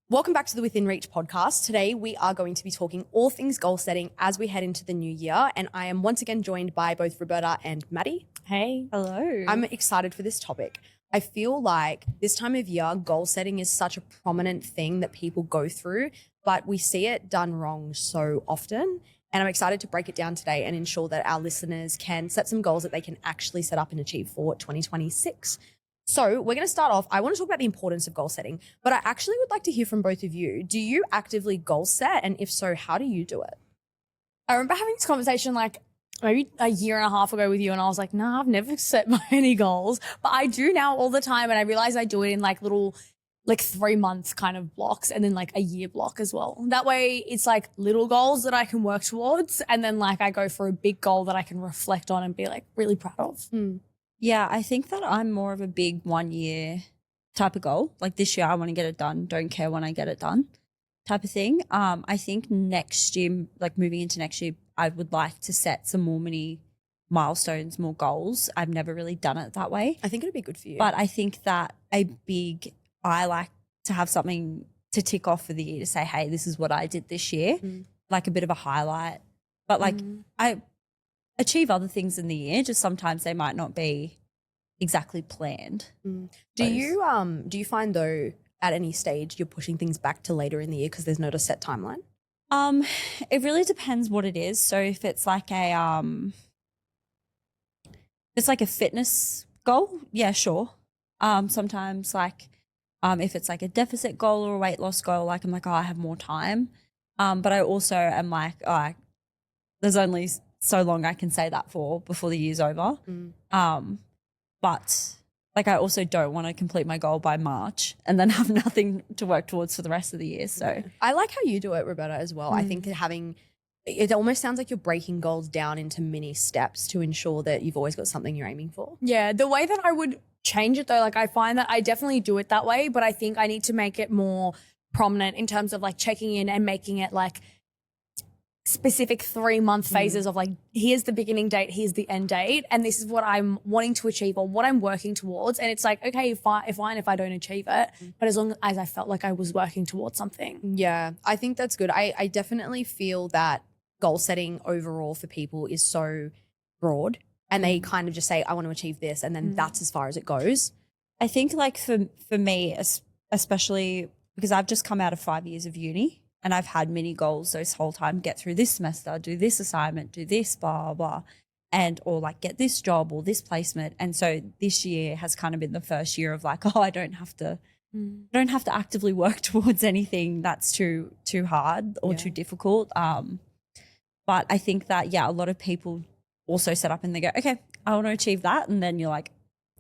Welcome back to the Within Reach podcast. Today, we are going to be talking all things goal setting as we head into the new year. And I am once again joined by both Roberta and Maddie. Hey. Hello. I'm excited for this topic. I feel like this time of year, goal setting is such a prominent thing that people go through, but we see it done wrong so often. And I'm excited to break it down today and ensure that our listeners can set some goals that they can actually set up and achieve for 2026. So we're going to start off. I want to talk about the importance of goal setting, but I actually would like to hear from both of you. Do you actively goal set? And if so, how do you do it? I remember having this conversation like maybe a year and a half ago with you, and I was like, nah, I've never set any goals, but I do now all the time. And I realize I do it in like little 3-month kind of blocks and then like a year block as well. That way it's like little goals that I can work towards. And then like I go for a big goal that I can reflect on and be like really proud of. Yeah, I think that I'm more of a big 1 year type of goal. Like this year I want to get it done, don't care when I get it done type of thing. I think next year, like moving into next year, I would like to set some more mini milestones, more goals. I've never really done it that way. I think it'd be good for you. But I think that I like to have something to tick off for the year to say, hey, this is what I did this year, like a bit of a highlight. But like I achieve other things in the year, just sometimes they might not be exactly planned. Do you find though at any stage you're pushing things back to later in the year because there's not a set timeline? It really depends what it is. So if it's like a fitness goal, yeah, sure. Sometimes like if it's like a deficit goal or a weight loss goal, like I'm like, oh, I have more time. But I also am like, oh, there's only so long I can say that for before the year's over. But like I also don't want to complete my goal by March and then have nothing to work towards for the rest of the year. So I like how you do it, Roberta, as well. I think it almost sounds like you're breaking goals down into mini steps to ensure that you've always got something you're aiming for. Yeah, the way that I would change it though, like I find that I definitely do it that way, but I think I need to make it more prominent in terms of like checking in and making it like specific 3-month phases of like, here's the beginning date, here's the end date, and this is what I'm wanting to achieve or what I'm working towards. And it's like, okay, fine if I don't achieve it, but as long as I felt like I was working towards something. Yeah, I think that's good. I definitely feel that goal setting overall for people is so broad and they kind of just say, I want to achieve this, and then that's as far as it goes. I think like for me, especially because I've just come out of 5 years of uni and I've had mini goals this whole time, get through this semester, do this assignment, do this, blah, blah, and or like get this job or this placement. And so this year has kind of been the first year of like, oh, I don't have to actively work towards anything that's too hard or too difficult. But I think that, yeah, a lot of people also set up and they go, okay, I want to achieve that. And then you're like,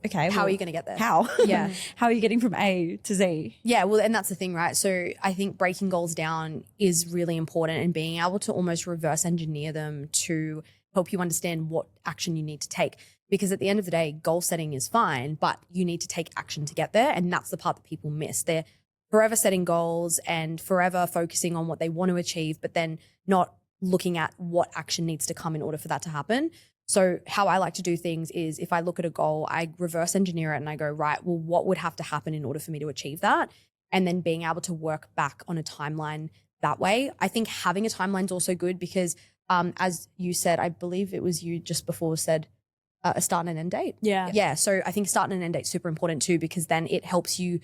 okay, how are you going to get there? How? Yeah. How are you getting from A to Z? Yeah, well, and that's the thing, right? So I think breaking goals down is really important and being able to almost reverse engineer them to help you understand what action you need to take. Because at the end of the day, goal setting is fine, but you need to take action to get there. And that's the part that people miss. They're forever setting goals and forever focusing on what they want to achieve, but then not looking at what action needs to come in order for that to happen. So how I like to do things is if I look at a goal, I reverse engineer it and I go, right, well, what would have to happen in order for me to achieve that? And then being able to work back on a timeline that way. I think having a timeline is also good because as you said, I believe it was you just before said a start and an end date. Yeah. Yeah. So I think start and an end date is super important too, because then it helps you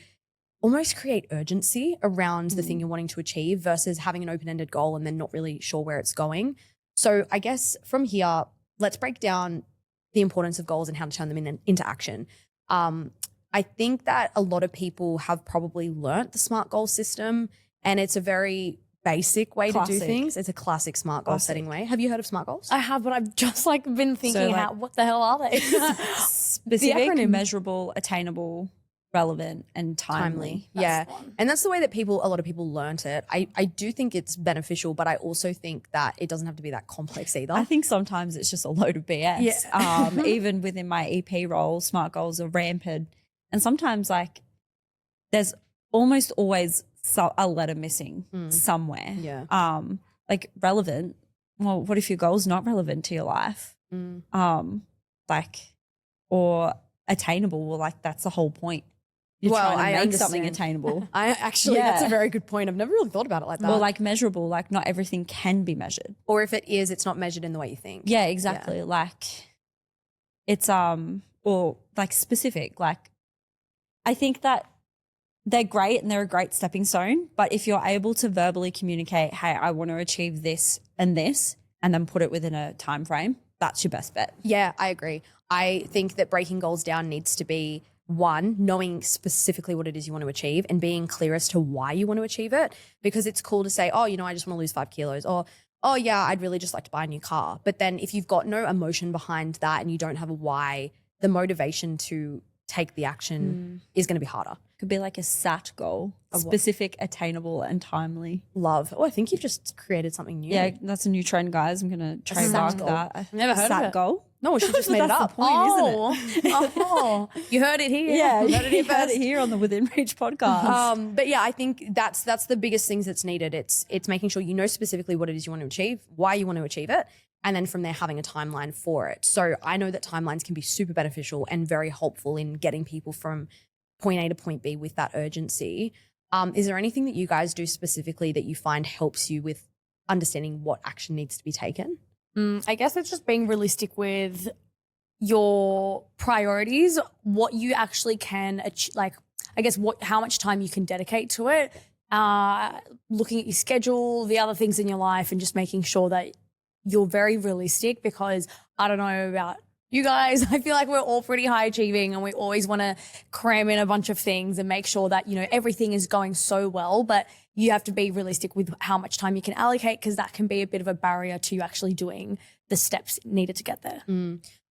almost create urgency around the thing you're wanting to achieve versus having an open-ended goal and then not really sure where it's going. So I guess from here, let's break down the importance of goals and how to turn them into action. I think that a lot of people have probably learnt the SMART goal system, and it's a very basic way to do things. It's a classic SMART goal setting way. Have you heard of SMART goals? I have, but I've just like been thinking, what the hell are they? Specific, measurable, attainable, relevant, and timely. Yeah. And that's the way that a lot of people learnt it. I do think it's beneficial, but I also think that it doesn't have to be that complex either. I think sometimes it's just a load of BS. Yeah. Even within my EP role, SMART goals are rampant. And sometimes like there's almost always a letter missing somewhere. Yeah. Like relevant. Well, what if your goal's not relevant to your life? Or attainable? Well, like that's the whole point. You're Well, trying to I make something understand. attainable. I actually, that's Yeah. a very good point. I've never really thought about it like that. Or like measurable, like not everything can be measured. or if it is, it's not measured in the way you think. Yeah, exactly. Like it's or like specific. Like I think that they're great and they're a great stepping stone, but if you're able to verbally communicate, hey, I want to achieve this, and then put it within a time frame, that's your best bet. Yeah, I agree. I think that breaking goals down needs to be one, knowing specifically what it is you want to achieve and being clear as to why you want to achieve it. Because it's cool to say, oh, I just want to lose 5 kilos, or, oh, yeah, I'd really just like to buy a new car. But then if you've got no emotion behind that and you don't have a why, the motivation to take the action is going to be harder. Could be like a SAT goal, specific, attainable, and timely. Love. Oh, I think you've just created something new. Yeah, that's a new trend, guys. I'm going to trademark goal. that. I've never heard of SAT it. goal. No, she just made it That's up. the point, isn't it? Oh, you heard it here. Yeah, You heard it here you heard first. it here on the Within Reach podcast. But yeah, I think that's the biggest things that's needed. It's making sure you know specifically what it is you want to achieve, why you want to achieve it, and then from there having a timeline for it. So I know that timelines can be super beneficial and very helpful in getting people from point A to point B with that urgency. Is there anything that you guys do specifically that you find helps you with understanding what action needs to be taken? I guess it's just being realistic with your priorities, what you actually can like, I guess how much time you can dedicate to it, looking at your schedule, the other things in your life, and just making sure that you're very realistic, because I don't know about you guys, I feel like we're all pretty high achieving and we always want to cram in a bunch of things and make sure that, everything is going so well, but you have to be realistic with how much time you can allocate, because that can be a bit of a barrier to you actually doing the steps needed to get there.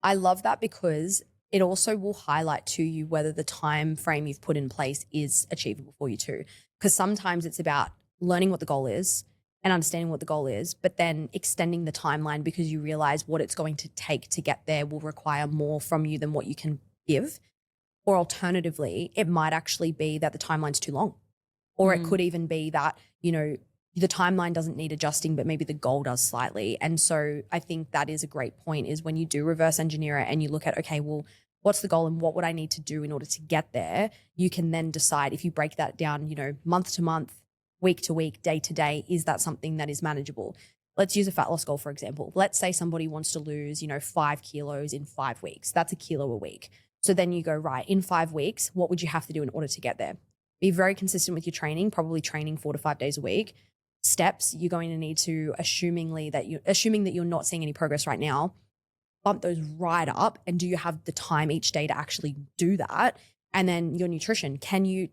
I love that, because it also will highlight to you whether the time frame you've put in place is achievable for you too. Because sometimes it's about learning what the goal is and understanding what the goal is, but then extending the timeline because you realize what it's going to take to get there will require more from you than what you can give. Or alternatively, it might actually be that the timeline's too long. Or it could even be that, the timeline doesn't need adjusting, but maybe the goal does slightly. And so I think that is a great point, is when you do reverse engineer it and you look at, okay, well, what's the goal and what would I need to do in order to get there? You can then decide, if you break that down, month to month, week to week, day to day, is that something that is manageable? Let's use a fat loss goal, for example. Let's say somebody wants to lose, 5 kilos in 5 weeks. That's a kilo a week. So then you go, right, in 5 weeks, what would you have to do in order to get there? Be very consistent with your training, probably training 4 to 5 days a week. Steps, you're going to need to, assuming that you're not seeing any progress right now, bump those right up. And do you have the time each day to actually do that? And then your nutrition, can you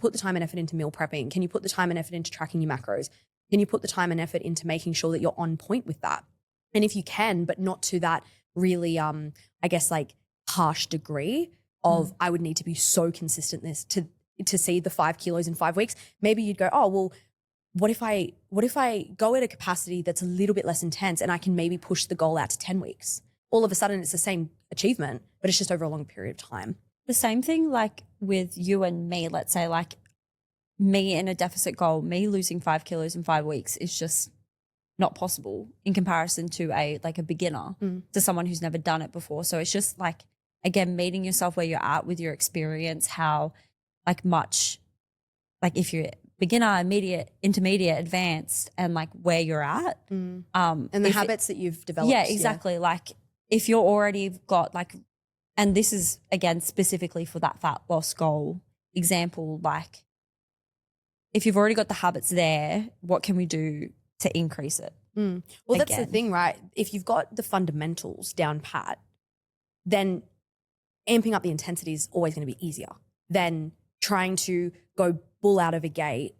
put the time and effort into meal prepping? Can you put the time and effort into tracking your macros? Can you put the time and effort into making sure that you're on point with that? And if you can, but not to that really, I guess, like harsh degree of I would need to be so consistent to see the 5 kilos in 5 weeks, maybe you'd go, oh, well, what if I go at a capacity that's a little bit less intense and I can maybe push the goal out to 10 weeks? All of a sudden it's the same achievement, but it's just over a long period of time. The same thing like with you and me, let's say like me in a deficit goal, me losing 5 kilos in 5 weeks is just not possible in comparison to a beginner, to someone who's never done it before. So it's just like, again, meeting yourself where you're at with your experience, how much, if you're beginner, intermediate, advanced, and where you're at. And the habits that you've developed. Yeah, exactly. Like if you're already got and this is again specifically for that fat loss goal example, if you've already got the habits there, what can we do to increase it? Well, that's the thing, right? If you've got the fundamentals down pat, then amping up the intensity is always going to be easier than trying to go bull out of a gate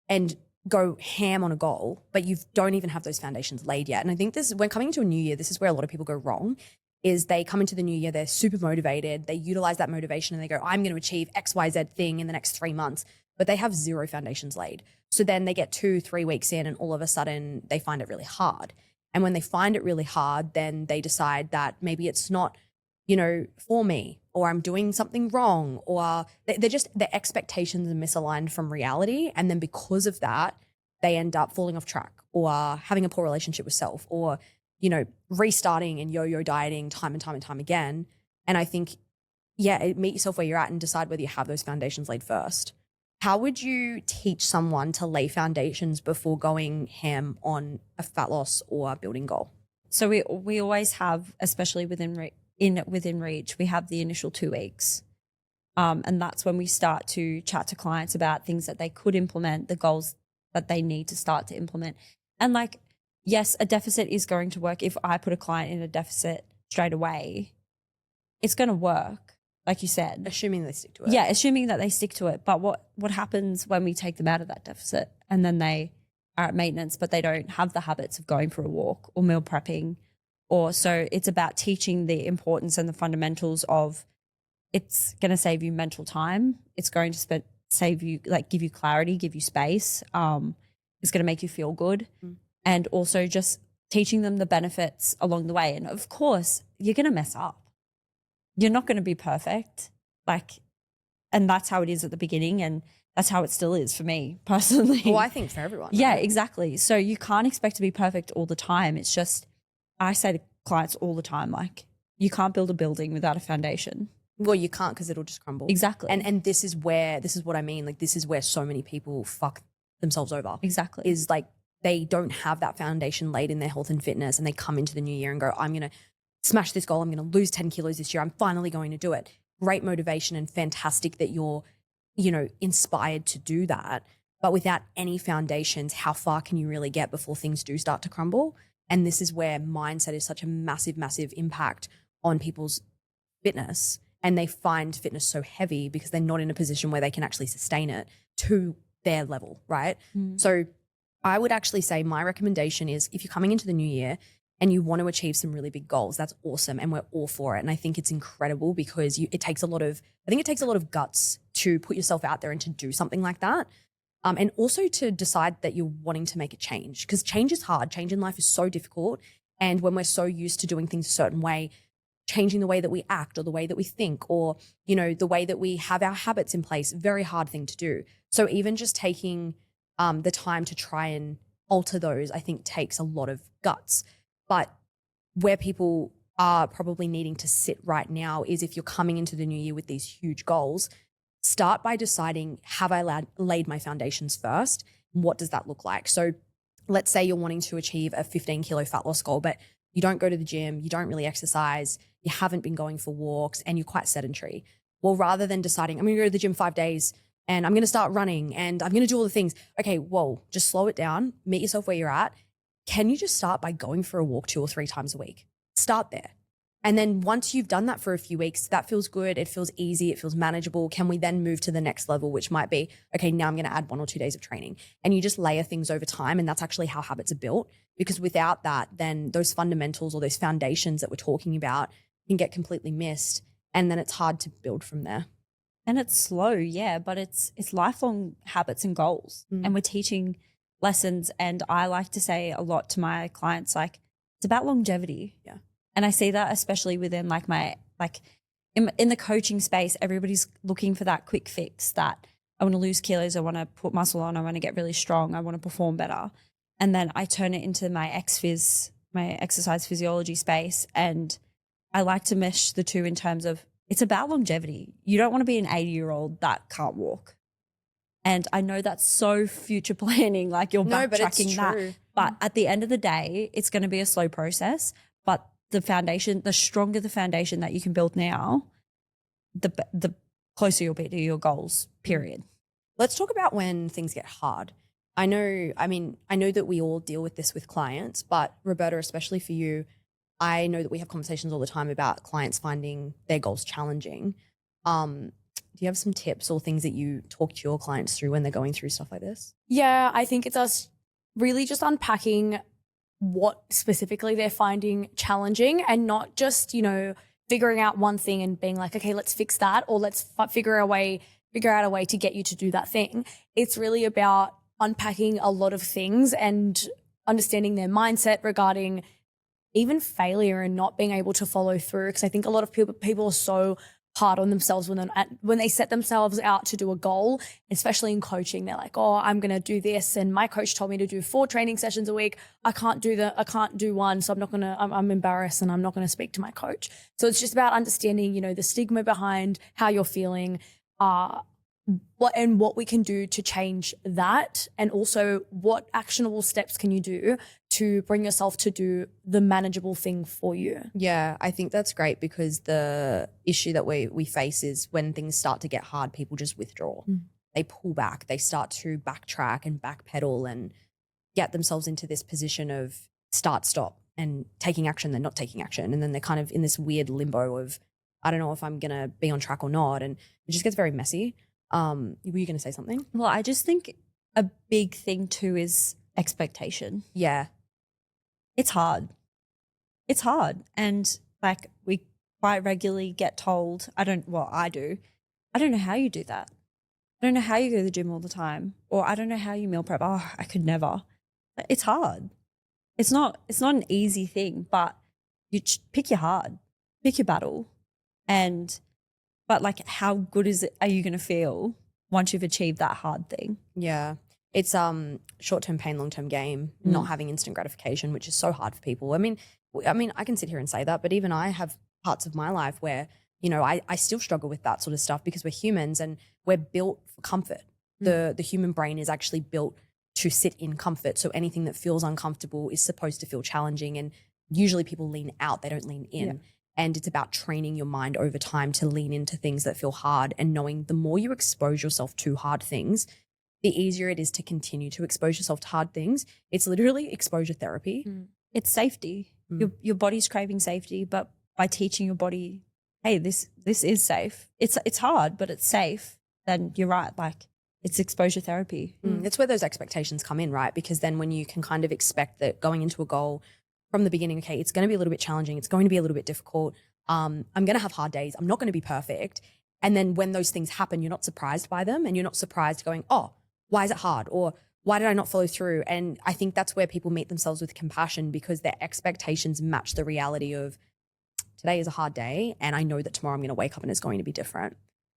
and go ham on a goal, but you don't even have those foundations laid yet. And I think when coming into a new year, this is where a lot of people go wrong, is they come into the new year, they're super motivated, they utilize that motivation and they go, I'm going to achieve XYZ thing in the next 3 months, but they have zero foundations laid. So then they get 2-3 weeks in and all of a sudden they find it really hard. And when they find it really hard, then they decide that maybe it's not, for me, or I'm doing something wrong, or their expectations are misaligned from reality. And then because of that, they end up falling off track or having a poor relationship with self, or, restarting and yo-yo dieting time and time and time again. And I think meet yourself where you're at and decide whether you have those foundations laid first. How would you teach someone to lay foundations before going ham on a fat loss or building goal? So we always have, especially within Reach, we have the initial 2 weeks. And that's when we start to chat to clients about things that they could implement, the goals that they need to start to implement. And like, yes, a deficit is going to work. If I put a client in a deficit straight away, it's going to work, like you said. Assuming they stick to it. Yeah, assuming that they stick to it. But what happens when we take them out of that deficit and then they are at maintenance, but they don't have the habits of going for a walk or meal prepping? So it's about teaching the importance and the fundamentals of, it's going to save you mental time. It's going to save you, like, give you clarity, give you space. It's going to make you feel good. And also just teaching them the benefits along the way. And of course, you're going to mess up. You're not going to be perfect. And that's how it is at the beginning. And that's how it still is for me personally. Well, I think for everyone. Yeah, right? exactly. So you can't expect to be perfect all the time. It's just, I say to clients all the time, like, you can't build a building without a foundation. Well, you can't, because it'll just crumble. Exactly. And this is what I mean. Like, this is where so many people fuck themselves over. Exactly. Is like, they don't have that foundation laid in their health and fitness, and they come into the new year and go, I'm going to smash this goal. I'm going to lose 10 kilos this year. I'm finally going to do it. Great motivation and fantastic that you're, inspired to do that. But without any foundations, how far can you really get before things do start to crumble? And this is where mindset is such a massive, massive impact on people's fitness. And they find fitness so heavy because they're not in a position where they can actually sustain it to their level, right? So I would actually say my recommendation is, if you're coming into the new year and you want to achieve some really big goals, that's awesome. And we're all for it. And I think it's incredible because it takes a lot of guts to put yourself out there and to do something like that. And also to decide that you're wanting to make a change, because change is hard. Change in life is so difficult. And when we're so used to doing things a certain way, changing the way that we act or the way that we think or, the way that we have our habits in place, very hard thing to do. So even just taking the time to try and alter those, I think takes a lot of guts. But where people are probably needing to sit right now is, if you're coming into the new year with these huge goals, start by deciding, have I laid my foundations first? What does that look like? So let's say you're wanting to achieve a 15 kilo fat loss goal, but you don't go to the gym, you don't really exercise, you haven't been going for walks, and you're quite sedentary. Well, rather than deciding, I'm going to go to the gym 5 days and I'm going to start running and I'm going to do all the things. Okay, whoa, just slow it down, meet yourself where you're at. Can you just start by going for a walk 2 or 3 times a week? Start there. And then once you've done that for a few weeks, that feels good, it feels easy, it feels manageable. Can we then move to the next level, which might be, okay, now I'm going to add 1 or 2 days of training. And you just layer things over time. And that's actually how habits are built. Because without that, then those fundamentals or those foundations that we're talking about can get completely missed. And then it's hard to build from there. And it's slow, yeah, but it's lifelong habits and goals. And we're teaching lessons. And I like to say a lot to my clients, like, it's about longevity. Yeah. And I see that especially within in the coaching space, everybody's looking for that quick fix, that I want to lose kilos, I want to put muscle on, I want to get really strong, I want to perform better. And then I turn it into my my exercise physiology space. And I like to mesh the two in terms of, it's about longevity. You don't want to be an 80-year-old that can't walk. And I know that's so future planning, like you're backtracking that. But at the end of the day, it's going to be a slow process. But the foundation, the stronger the foundation that you can build now, the closer you'll be to your goals, period. Let's talk about when things get hard. I know that we all deal with this with clients, but Roberta, especially for you, I know that we have conversations all the time about clients finding their goals challenging. Do you have some tips or things that you talk to your clients through when they're going through stuff like this? Yeah, I think it's us really just unpacking what specifically they're finding challenging, and not just, figuring out one thing and being like, okay, let's fix that, or let's figure out a way to get you to do that thing. It's really about unpacking a lot of things and understanding their mindset regarding even failure and not being able to follow through. Because I think a lot of people are so hard on themselves when they set themselves out to do a goal, especially in coaching. They're like, oh, I'm going to do this. And my coach told me to do 4 training sessions a week. I can't do one. So I'm embarrassed and I'm not going to speak to my coach. So it's just about understanding, the stigma behind how you're feeling, what we can do to change that, and also what actionable steps can you do to bring yourself to do the manageable thing for you. Yeah, I think that's great, because the issue that we face is when things start to get hard, people just withdraw. They pull back, they start to backtrack and backpedal and get themselves into this position of start, stop, and taking action, then not taking action. And then they're kind of in this weird limbo of, I don't know if I'm going to be on track or not. And it just gets very messy. Were you going to say something? Well, I just think a big thing too is expectation. Yeah. It's hard. It's hard. And like we quite regularly get told, I do. I don't know how you do that. I don't know how you go to the gym all the time. Or I don't know how you meal prep. Oh, I could never. It's hard. It's not an easy thing, but you pick your battle. But like, how good are you going to feel once you've achieved that hard thing? Yeah. It's short-term pain, long-term gain, not having instant gratification, which is so hard for people. I mean, I can sit here and say that, but even I have parts of my life where, I still struggle with that sort of stuff, because we're humans and we're built for comfort. The human brain is actually built to sit in comfort. So anything that feels uncomfortable is supposed to feel challenging. And usually people lean out, they don't lean in. Yeah. And it's about training your mind over time to lean into things that feel hard, and knowing the more you expose yourself to hard things, the easier it is to continue to expose yourself to hard things. It's literally exposure therapy. It's safety. Your body's craving safety, but by teaching your body, hey, this is safe. It's hard, but it's safe. Then you're right. Like, it's exposure therapy. It's where those expectations come in, right? Because then when you can kind of expect that going into a goal from the beginning, okay, it's going to be a little bit challenging. It's going to be a little bit difficult. I'm going to have hard days. I'm not going to be perfect. And then when those things happen, you're not surprised by them, and you're not surprised going, oh, why is it hard? Or why did I not follow through? And I think that's where people meet themselves with compassion, because their expectations match the reality of today is a hard day, and I know that tomorrow I'm going to wake up and it's going to be different.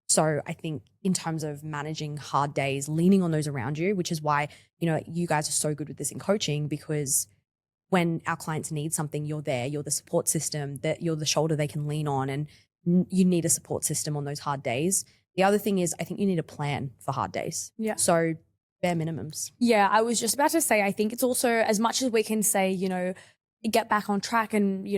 So I think in terms of managing hard days, leaning on those around you, which is why, you guys are so good with this in coaching, because when our clients need something, you're there, you're the support system, that you're the shoulder they can lean on, and you need a support system on those hard days. The other thing is, I think you need a plan for hard days. Yeah. So bare minimums. Yeah, I was just about to say, I think it's also, as much as we can say, get back on track and,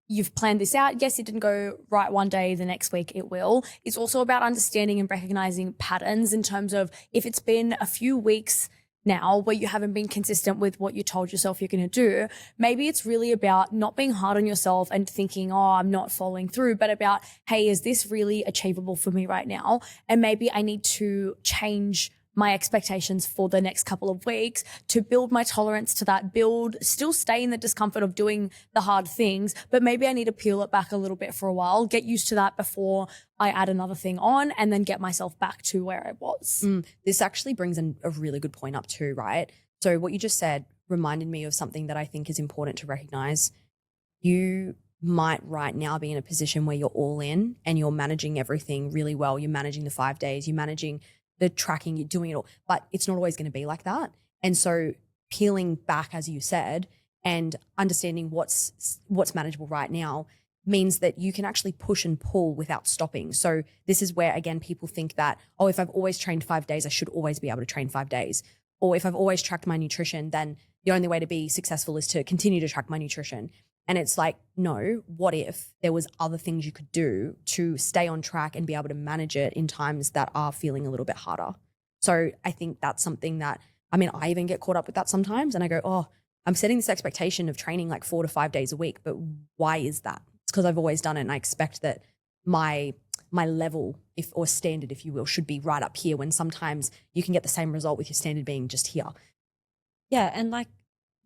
you've planned this out. Yes, it didn't go right one day, the next week it will. It's also about understanding and recognizing patterns, in terms of if it's been a few weeks now where you haven't been consistent with what you told yourself you're going to do, maybe it's really about not being hard on yourself and thinking, oh, I'm not following through, but about, hey, is this really achievable for me right now? And maybe I need to change my expectations for the next couple of weeks to build my tolerance to that, still stay in the discomfort of doing the hard things, but maybe I need to peel it back a little bit for a while, get used to that before I add another thing on, and then get myself back to where I was. This actually brings a really good point up too, right? So what you just said reminded me of something that I think is important to recognize. You might right now be in a position where you're all in and you're managing everything really well. You're managing the 5 days, you're managing the tracking, you're doing it all, but it's not always going to be like that. And so peeling back, as you said, and understanding what's manageable right now means that you can actually push and pull without stopping. So this is where, again, people think that, oh, if I've always trained 5 days, I should always be able to train 5 days. Or if I've always tracked my nutrition, then the only way to be successful is to continue to track my nutrition. And it's like, no, what if there was other things you could do to stay on track and be able to manage it in times that are feeling a little bit harder? So I think that's something that, I even get caught up with that sometimes, and I go, oh, I'm setting this expectation of training like 4 to 5 days a week, but why is that? It's because I've always done it, and I expect that my level, or standard, if you will, should be right up here, when sometimes you can get the same result with your standard being just here. Yeah, and like,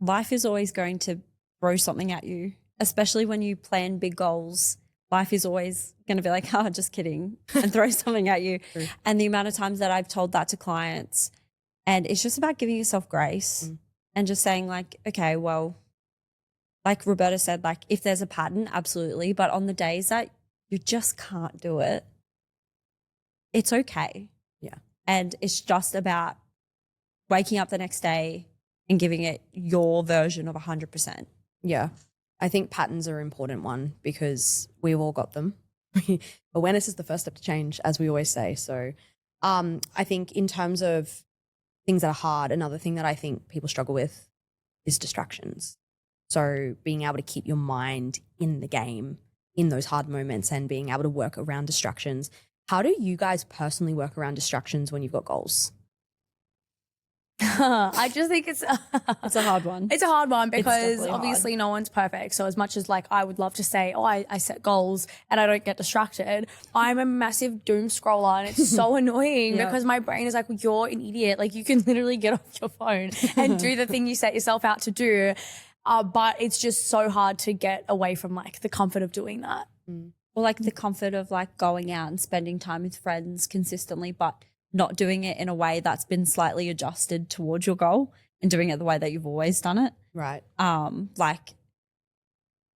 life is always going to throw something at you, especially when you plan big goals. Life is always going to be like, oh, just kidding, and throw something at you. True. And the amount of times that I've told that to clients, and it's just about giving yourself grace and just saying like, okay, well, like Roberta said, like if there's a pattern, absolutely. But on the days that you just can't do it, it's okay. Yeah. And it's just about waking up the next day and giving it your version of 100%. Yeah. I think patterns are an important one because we've all got them. Awareness is the first step to change, as we always say. So I think in terms of things that are hard, another thing that I think people struggle with is distractions. So being able to keep your mind in the game in those hard moments and being able to work around distractions. How do you guys personally work around distractions when you've got goals? I just think it's a hard one. It's a hard one because definitely obviously no one's perfect. So as much as like I would love to say, oh, I set goals and I don't get distracted, I'm a massive doom scroller and it's so annoying because my brain is like, well, you're an idiot. Like you can literally get off your phone and do the thing you set yourself out to do. But it's just so hard to get away from like the comfort of doing that. Or like the comfort of like going out and spending time with friends consistently, but not doing it in a way that's been slightly adjusted towards your goal and doing it the way that you've always done it. Right. Like,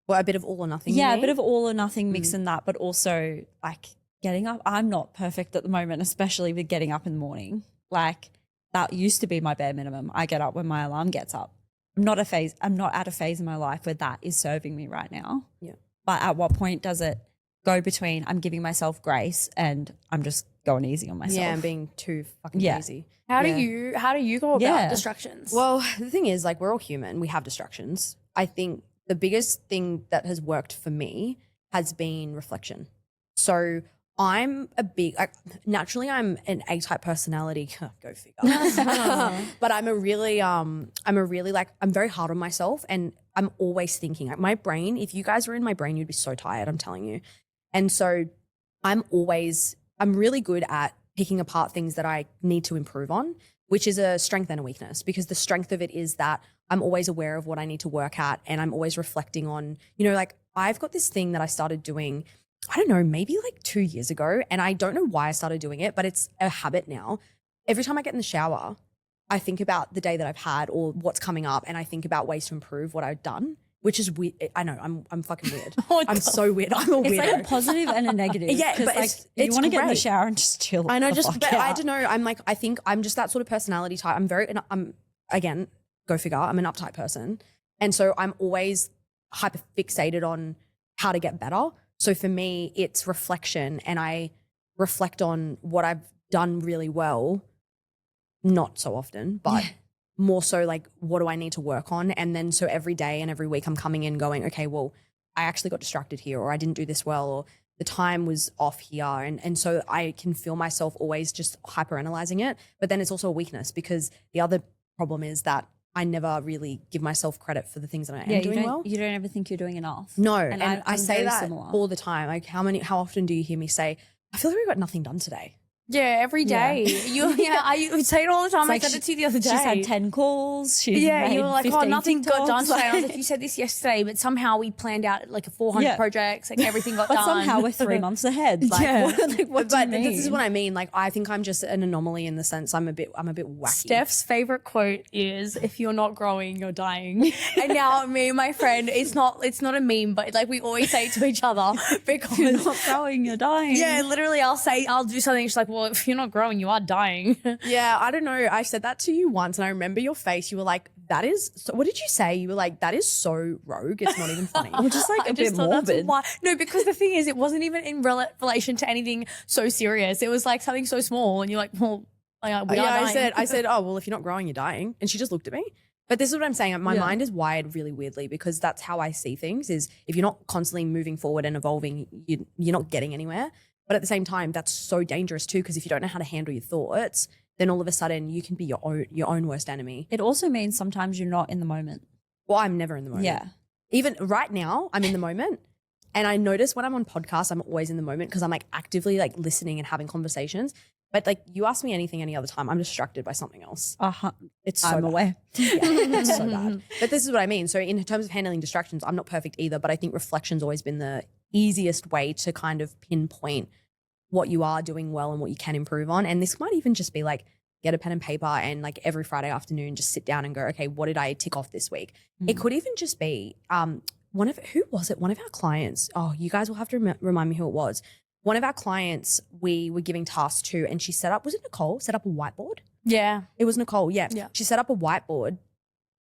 well, a bit of all or nothing. yeah, a bit of all or nothing mix in that, but also like getting up. I'm not perfect at the moment, especially with getting up in the morning. Like that used to be my bare minimum. I get up when my alarm gets up. I'm not at a phase in my life where that is serving me right now. Yeah. But at what point does it go between I'm giving myself grace and I'm just going easy on myself? Yeah, and being too fucking easy. How do you go about distractions? Well, the thing is, like, we're all human. We have distractions. I think the biggest thing that has worked for me has been reflection. So I'm naturally I'm an A-type personality. Go figure. But I'm very hard on myself and I'm always thinking. Like my brain, if you guys were in my brain, you'd be so tired, I'm telling you. And so I'm really good at picking apart things that I need to improve on, which is a strength and a weakness, because the strength of it is that I'm always aware of what I need to work at and I'm always reflecting on, like I've got this thing that I started doing, I don't know, maybe like 2 years ago, and I don't know why I started doing it, but it's a habit now. Every time I get in the shower, I think about the day that I've had or what's coming up, and I think about ways to improve what I've done, which is weird. I know, I'm fucking weird. I'm so weird. I'm a weirdo. It's like a positive and a negative. Yeah, but like, you want to get in the shower and just chill. I know, I don't know. I think I'm just that sort of personality type. Again, go figure, I'm an uptight person. And so I'm always hyper fixated on how to get better. So for me, it's reflection, and I reflect on what I've done really well, not so often, but more so like, what do I need to work on? And then so every day and every week I'm coming in going, okay, well, I actually got distracted here, or I didn't do this well, or the time was off here. And so I can feel myself always just hyper analyzing it. But then it's also a weakness, because the other problem is that I never really give myself credit for the things that I am doing well. You don't ever think you're doing enough. No, and I say that similar. all the time. Like how often do you hear me say, I feel like we got nothing done today? Yeah, every day. I would say it all the time. Like I said it to you the other day. She's had 10 calls. She's made you were like, 15 nothing got done TikToks. today. I was like, you said this yesterday, but somehow we planned out like 400 projects, like everything got But done. somehow we're 3 months ahead. Like, what do you mean? This is what I mean. Like, I think I'm just an anomaly in the sense I'm a bit wacky. Steph's favorite quote is, "If you're not growing, you're dying." And now me and my friend, it's not a meme, but like we always say it to each other because If you're not growing, you're dying. yeah, literally, I'll do something. She's like, "Well, if you're not growing, you are dying." Yeah, I don't know. I said that to you once and I remember your face. You were like, that is, so, what did you say? You were like, that is so rogue. It's not even funny. Or just like a bit morbid. No, because the thing is, it wasn't even in relation to anything so serious. It was like something so small. And you're like, well, we are dying. I said, oh, well, if you're not growing, you're dying. And she just looked at me. But this is what I'm saying. My mind is wired really weirdly, because that's how I see things, is if you're not constantly moving forward and evolving, you're not getting anywhere. But at the same time, that's so dangerous too, because if you don't know how to handle your thoughts, then all of a sudden you can be your own worst enemy. It also means sometimes you're not in the moment. Well, I'm never in the moment. Yeah. Even right now, I'm in the moment. And I notice when I'm on podcasts, I'm always in the moment, because I'm like actively like listening and having conversations. But like, you ask me anything any other time, I'm distracted by something else. It's so I'm bad. aware. Yeah, it's so bad. But this is what I mean. So in terms of handling distractions, I'm not perfect either, but I think reflection's always been the easiest way to kind of pinpoint what you are doing well and what you can improve on. And this might even just be like, get a pen and paper and like every Friday afternoon, just sit down and go, okay, what did I tick off this week? It could even just be who was it? One of our clients. Oh, you guys will have to remind me who it was. One of our clients we were giving tasks to, and she set up, was it Nicole? Set up a whiteboard? Yeah. It was Nicole, yeah. Yeah. She set up a whiteboard,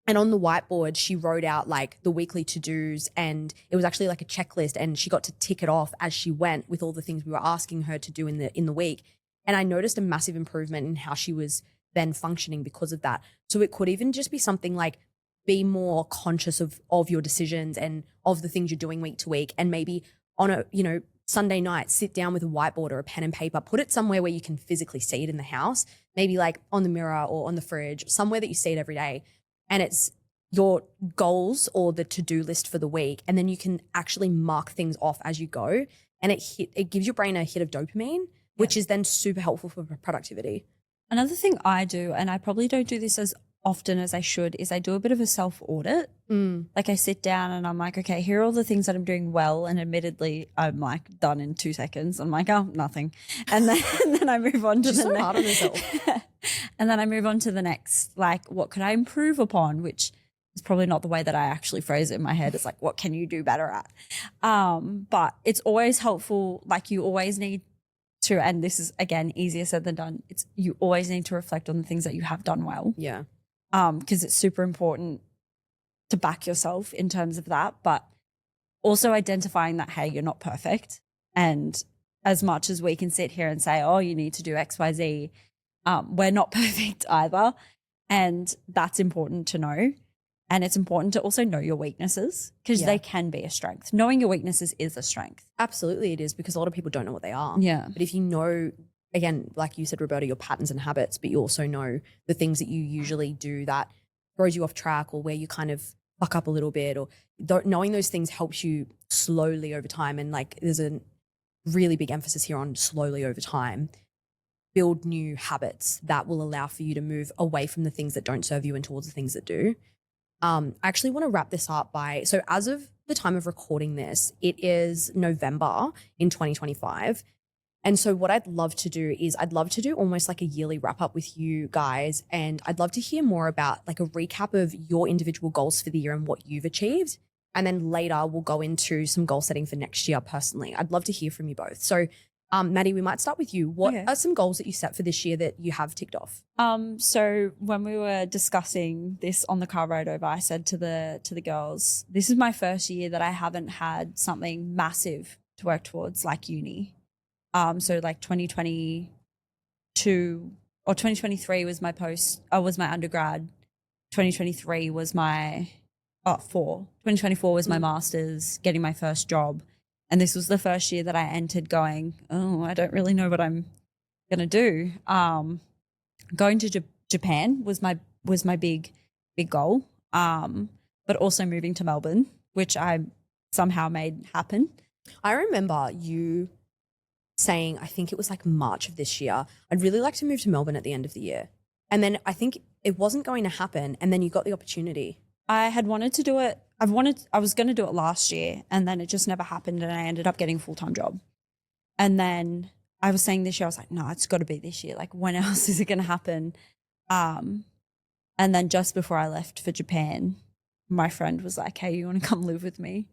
and on the whiteboard, she wrote out like the weekly to-dos, and it was actually like a checklist, and she got to tick it off as she went with all the things we were asking her to do in the week. And I noticed a massive improvement in how she was then functioning because of that. So it could even just be something like be more conscious of your decisions and of the things you're doing week to week, and maybe on a, Sunday night, sit down with a whiteboard or a pen and paper, put it somewhere where you can physically see it in the house, maybe like on the mirror or on the fridge, somewhere that you see it every day. And it's your goals or the to-do list for the week. And then you can actually mark things off as you go. And it gives your brain a hit of dopamine, which is then super helpful for productivity. Another thing I do, and I probably don't do this as often as I should, is I do a bit of a self-audit. Like I sit down and I'm like, okay, here are all the things that I'm doing well. And admittedly, I'm like done in 2 seconds. I'm like, oh, nothing. And then I move on to She's the so next. hard on herself. And then I move on to the next, like, what could I improve upon? Which is probably not the way that I actually phrase it in my head. It's like, what can you do better at? But it's always helpful. Like you always need to, and this is again, easier said than done. You always need to reflect on the things that you have done well. Yeah. Because it's super important to back yourself in terms of that, but also identifying that, hey, you're not perfect. And as much as we can sit here and say, oh, you need to do X, Y, Z, we're not perfect either. And that's important to know. And it's important to also know your weaknesses because they can be a strength. Knowing your weaknesses is a strength. Absolutely it is, because a lot of people don't know what they are. Yeah. But if you know, again, like you said, Roberta, your patterns and habits, but you also know the things that you usually do that throws you off track or where you kind of fuck up a little bit, or knowing those things helps you slowly over time. And like there's a really big emphasis here on slowly over time, build new habits that will allow for you to move away from the things that don't serve you and towards the things that do. I actually want to wrap this up so as of the time of recording this, it is November in 2025. And so what I'd love to do is I'd love to do almost like a yearly wrap up with you guys. And I'd love to hear more about like a recap of your individual goals for the year and what you've achieved. And then later we'll go into some goal setting for next year personally. I'd love to hear from you both. So Maddie, we might start with you. What are some goals that you set for this year that you have ticked off? So when we were discussing this on the car ride over, I said to the girls, this is my first year that I haven't had something massive to work towards like uni. So like 2022 or 2023 was my undergrad. 2023 was my 2024 was my master's, getting my first job. And this was the first year that I entered going, oh, I don't really know what I'm going to do. Going to Japan was my big goal. But also moving to Melbourne, which I somehow made happen. I remember you saying, I think it was like March of this year, I'd really like to move to Melbourne at the end of the year. And then I think it wasn't going to happen. And then you got the opportunity. I had wanted to do it. I was going to do it last year, and then it just never happened. And I ended up getting a full-time job. And then I was saying this year, I was like, no, it's got to be this year. Like, when else is it going to happen? And then just before I left for Japan, my friend was like, hey, you want to come live with me?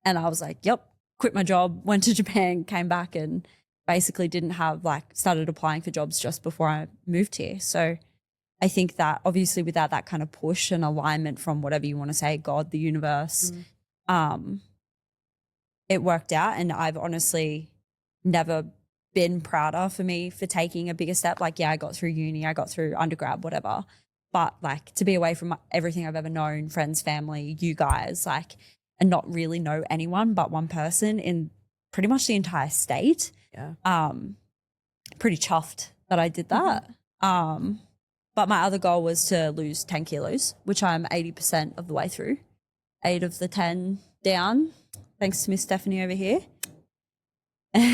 And I was like, yep, quit my job, went to Japan, came back, and basically started applying for jobs just before I moved here. So I think that obviously without that kind of push and alignment from whatever you want to say, God, the universe, it worked out. And I've honestly never been prouder for me for taking a bigger step. Like, yeah, I got through uni, I got through undergrad, whatever. But like to be away from everything I've ever known, friends, family, you guys, like, and not really know anyone but one person in pretty much the entire state. Yeah. Pretty chuffed that I did that. But my other goal was to lose 10 kilos, which I'm 80% of the way through. 8 of the 10 down, thanks to Miss Stephanie over here.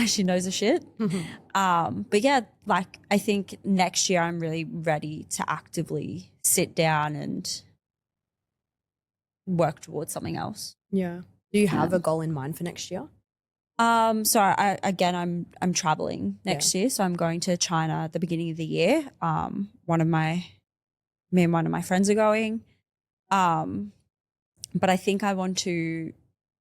She knows her shit. But yeah, like I think next year I'm really ready to actively sit down and work towards something else. Yeah. Do you have a goal in mind for next year? So I'm traveling next year. So I'm going to China at the beginning of the year. Me and one of my friends are going. But I think I want to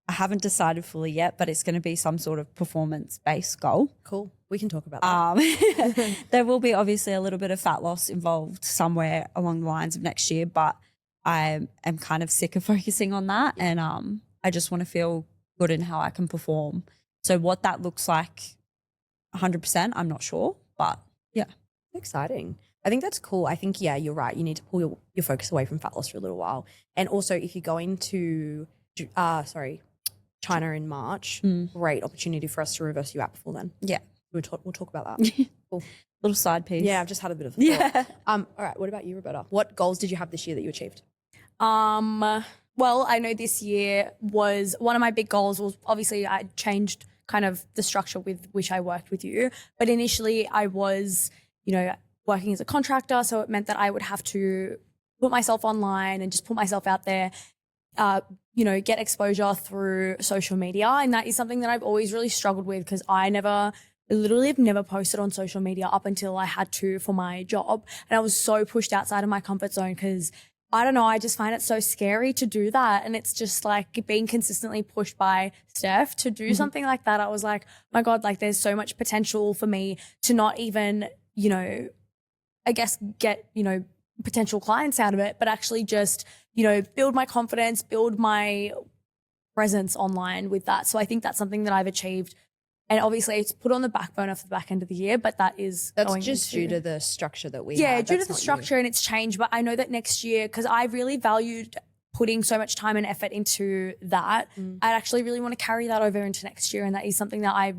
I haven't decided fully yet, but it's going to be some sort of performance-based goal. Cool. We can talk about that. There will be obviously a little bit of fat loss involved somewhere along the lines of next year, but I am kind of sick of focusing on that, and I just want to feel good in how I can perform. So what that looks like 100%, I'm not sure, but yeah. Exciting. I think that's cool. I think, yeah, you're right. You need to pull your focus away from fat loss for a little while. And also if you're going to, China in March, great opportunity for us to reverse you out before then. Yeah. We'll talk about that. Cool. Little side piece. Yeah, I've just had a bit of a thought. All right. What about you, Roberta? What goals did you have this year that you achieved? Well, I know this year was one of my big goals was obviously I changed kind of the structure with which I worked with you. But initially I was, working as a contractor. So it meant that I would have to put myself online and just put myself out there, get exposure through social media. And that is something that I've always really struggled with because I literally have never posted on social media up until I had to for my job. And I was so pushed outside of my comfort zone because I don't know, I just find it so scary to do that. And it's just like being consistently pushed by Steph to do something like that. I was like, my God, like there's so much potential for me to not even, I guess get, potential clients out of it, but actually just, build my confidence, build my presence online with that. So I think that's something that I've achieved. And obviously it's put on the back burner for the back end of the year, but that's just due to the structure that we have. Yeah, due to the structure and it's changed. But I know that next year, because I really valued putting so much time and effort into that, I actually really want to carry that over into next year. And that is something that I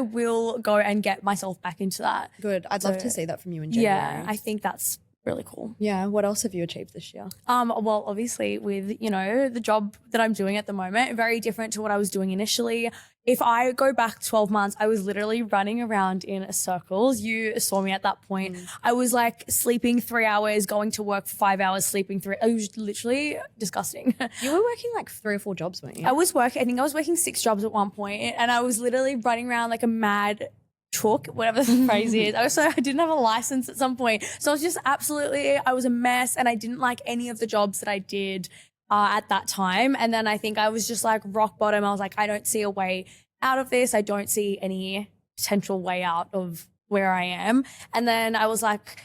will go and get myself back into that. Good. I'd love to see that from you in January. Yeah, I think that's really cool. Yeah. What else have you achieved this year? Well, obviously with, the job that I'm doing at the moment, very different to what I was doing initially. If I go back 12 months, I was literally running around in circles. You saw me at that point. I was like sleeping 3 hours, going to work for 5 hours, sleeping 3. It was literally disgusting. You were working like 3 or 4 jobs, weren't you? I think I was working 6 jobs at one point, and I was literally running around like a mad chook, whatever the phrase is. I didn't have a license at some point. So I was just I was a mess, and I didn't like any of the jobs that I did at that time. And then I think I was just like rock bottom. I was like, I don't see a way out of this. I don't see any potential way out of where I am. And then I was like,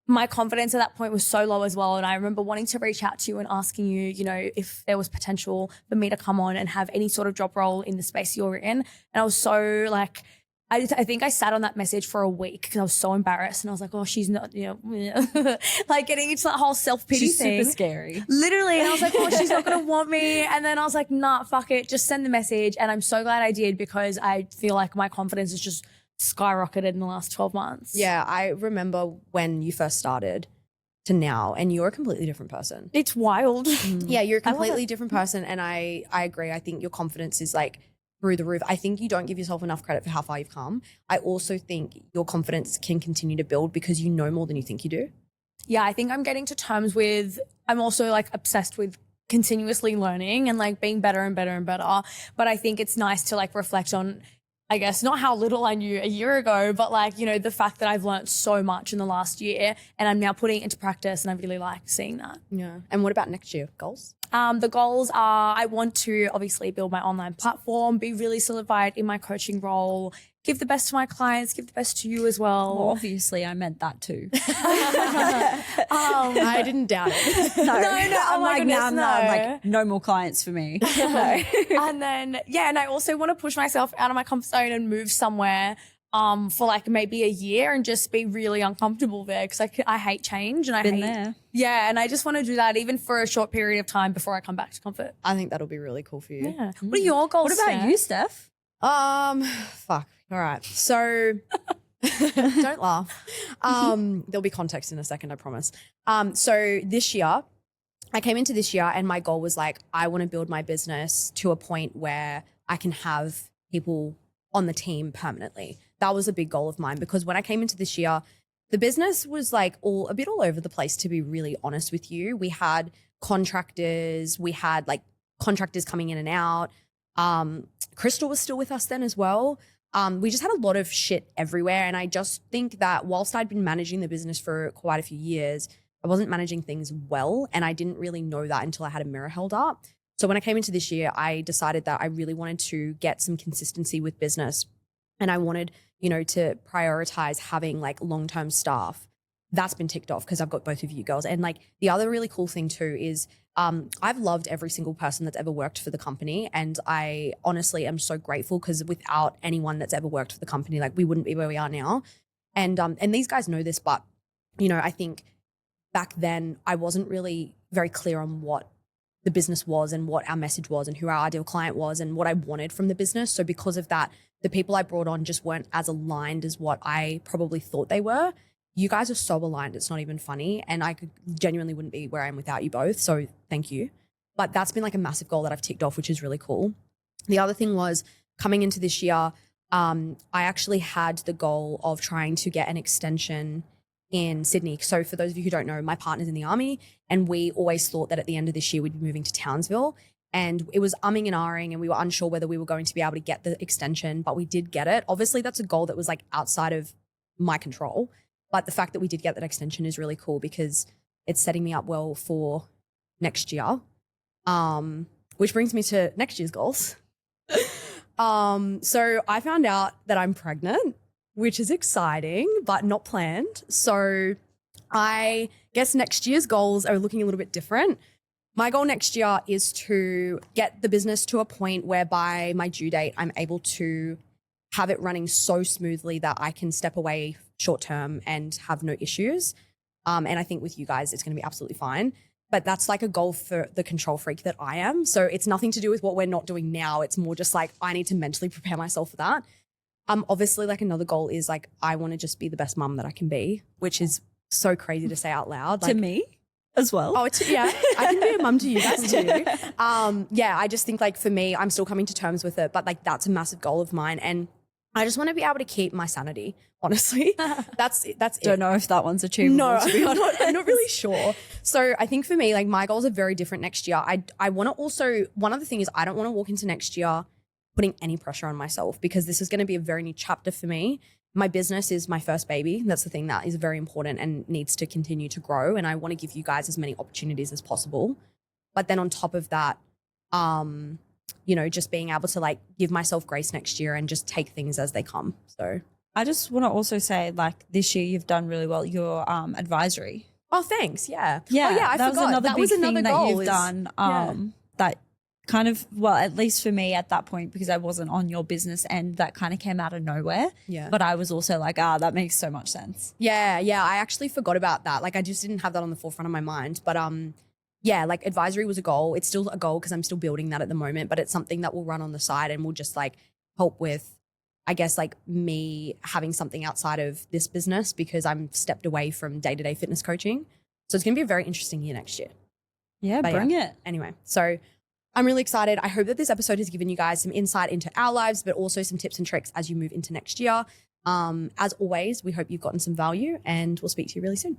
my confidence at that point was so low as well. And I remember wanting to reach out to you and asking you, if there was potential for me to come on and have any sort of job role in the space you're in. And I was so like, I think I sat on that message for a week because I was so embarrassed, and I was like, oh, she's not, like getting into that whole self-pity thing. Super scary. Literally. And I was like, oh, she's not going to want me. And then I was like, nah, fuck it. Just send the message. And I'm so glad I did because I feel like my confidence has just skyrocketed in the last 12 months. Yeah. I remember when you first started to now, and you're a completely different person. It's wild. Yeah. You're a completely different person. And I agree. I think your confidence is like through the roof. I think you don't give yourself enough credit for how far you've come. I also think your confidence can continue to build because you know more than you think you do. Yeah, I think I'm getting to terms with, I'm also like obsessed with continuously learning and like being better and better and better. But I think it's nice to like reflect on, I guess, not how little I knew a year ago, but like, the fact that I've learned so much in the last year and I'm now putting it into practice, and I really like seeing that. Yeah. And what about next year? Goals? The goals are I want to obviously build my online platform, be really solidified in my coaching role, give the best to my clients, give the best to you as well. Well, obviously, I meant that too. I didn't doubt it. No, oh my goodness, I'm like, no more clients for me. And then, and I also want to push myself out of my comfort zone and move somewhere for like maybe a year and just be really uncomfortable there because I hate change and I hate there. Yeah, and I just want to do that even for a short period of time before I come back to comfort. I think that'll be really cool for you. Yeah. What are your goals? What about you, Steph? Fuck. All right. So don't laugh. There'll be context in a second, I promise. So this year, I came into this year and my goal was like, I want to build my business to a point where I can have people on the team permanently. That was a big goal of mine because when I came into this year, the business was like a bit all over the place, to be really honest with you. We had contractors coming in and out. Crystal was still with us then as well. We just had a lot of shit everywhere. And I just think that whilst I'd been managing the business for quite a few years, I wasn't managing things well. And I didn't really know that until I had a mirror held up. So when I came into this year, I decided that I really wanted to get some consistency with business, and I wanted, to prioritize having like long-term staff. That's been ticked off because I've got both of you girls. And like the other really cool thing too is I've loved every single person that's ever worked for the company. And I honestly am so grateful because without anyone that's ever worked for the company, like we wouldn't be where we are now. And these guys know this, but I think back then I wasn't really very clear on what the business was and what our message was and who our ideal client was and what I wanted from the business. So because of that, the people I brought on just weren't as aligned as what I probably thought they were. You guys are so aligned, it's not even funny. And I genuinely wouldn't be where I am without you both. So thank you. But that's been like a massive goal that I've ticked off, which is really cool. The other thing was coming into this year, I actually had the goal of trying to get an extension in Sydney. So for those of you who don't know, my partner's in the army, and we always thought that at the end of this year, we'd be moving to Townsville. And it was umming and ahhing, and we were unsure whether we were going to be able to get the extension, but we did get it. Obviously, that's a goal that was like outside of my control. But the fact that we did get that extension is really cool because it's setting me up well for next year. Which brings me to next year's goals. So I found out that I'm pregnant, which is exciting, but not planned. So I guess next year's goals are looking a little bit different. My goal next year is to get the business to a point whereby my due date, I'm able to have it running so smoothly that I can step away short term and have no issues. And I think with you guys, it's going to be absolutely fine. But that's like a goal for the control freak that I am. So it's nothing to do with what we're not doing now. It's more just like I need to mentally prepare myself for that. Obviously, like another goal is like I want to just be the best mum that I can be, which is so crazy to say out loud. Like, to me as well. Oh, yeah. I can be a mum to you guys too. Yeah, I just think like for me, I'm still coming to terms with it, but like that's a massive goal of mine. And I just want to be able to keep my sanity, honestly. That's it. Don't know if that one's achievable. No, to be honest. I'm not really sure. So I think for me, like my goals are very different next year. I want to also, one other thing is I don't want to walk into next year putting any pressure on myself because this is going to be a very new chapter for me. My business is my first baby. That's the thing that is very important and needs to continue to grow. And I want to give you guys as many opportunities as possible. But then on top of that, just being able to like give myself grace next year and just take things as they come. So I just want to also say like this year you've done really well, your advisory. Oh, thanks. Yeah. Yeah. Oh, yeah. I that forgot. was another that big was another thing goal that you've done. That kind of, well, at least for me at that point, because I wasn't on your business and that kind of came out of nowhere. Yeah. But I was also like, that makes so much sense. Yeah. I actually forgot about that. Like I just didn't have that on the forefront of my mind. But yeah, like advisory was a goal. It's still a goal because I'm still building that at the moment, but it's something that will run on the side and will just like help with, I guess, like me having something outside of this business because I'm stepped away from day-to-day fitness coaching. So it's going to be a very interesting year next year. Yeah, But bring it. Anyway, so I'm really excited. I hope that this episode has given you guys some insight into our lives, but also some tips and tricks as you move into next year. As always, we hope you've gotten some value and we'll speak to you really soon.